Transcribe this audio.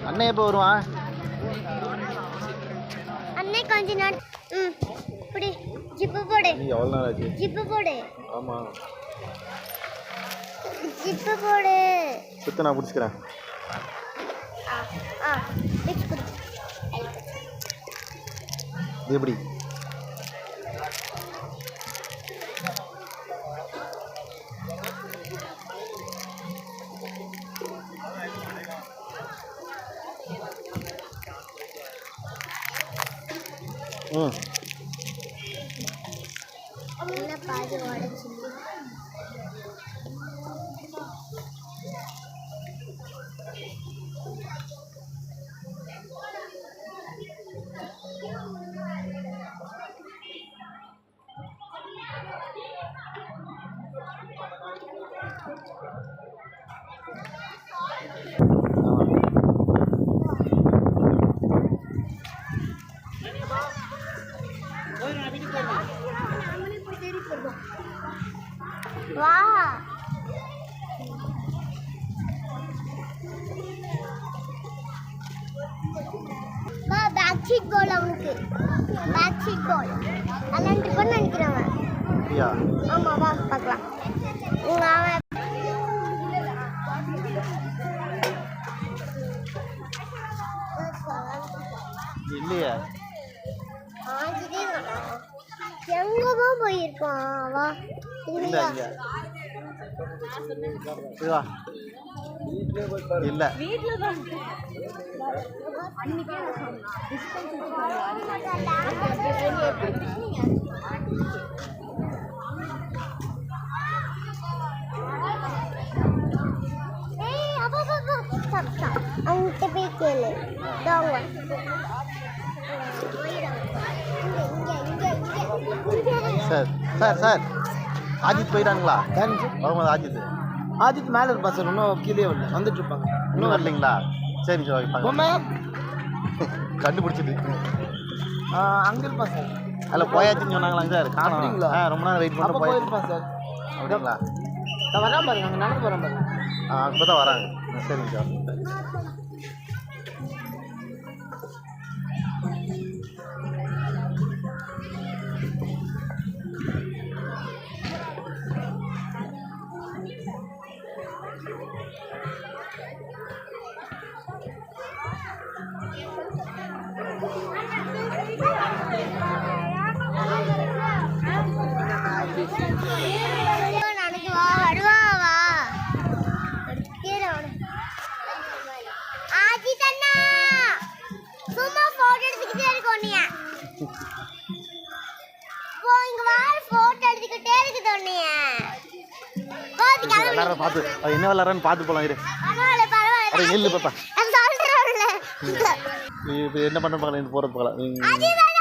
அண்ணே எப்போ வருவான்? அண்ணே கொஞ்ச நாள் இப்படி ஜிப்பு போடு. நீ எவ்வளோ நாள் ஆச்சு? ஜிப்பு போடு. ஆமாம் ஜிப்பு போடு. சுத்த நான் பிடிச்சிக்கிறேன். இது எப்படி? பாதி உடச்சு வா. பேக் சீட் பால் அவனுக்கு. பேக் சீட் பால் அலண்ட் பண்ண நினைக்கிறவன். அப்படியா? ஆமா வா பார்க்கலாம். அவன் இல்லையா? எங்கமா போயிருக்கான்? வா இல்ல இல்ல இதுவா இல்ல வீட்ல தான். அங்கிட்ட போய் கேளு. சார் சார் சார் ஆஜித் போயிட்டாங்களா? வரும்போது ஆஜித் மேலே இருப்பான் சார். இன்னும் கீழே வரல, வந்துட்டு இருப்பாங்க. இன்னும் வரலைங்களா? சரி சார் கண்டுபிடிச்சிட்டு அங்கே இருப்பான் சார். அதில் போயாச்சுன்னு சொன்னாங்களாங்க சார். காணுங்களா? ரொம்ப நேரம் வெயிட் பண்ண போயிருப்பான் சார். அப்படிங்களா? நான் வரான் பாருங்க, அங்கே நடந்து வரேன் பாருங்க. இப்போ தான் வராங்க. சரிங்க சார். எல்லாரும் பார்த்து என்ன விளாட்றான்னு பார்த்து போகலாம். இரு நெல்லு பாப்பா. இப்போ என்ன பண்ண பார்க்கலாம்? போகிறது பார்க்கலாம்.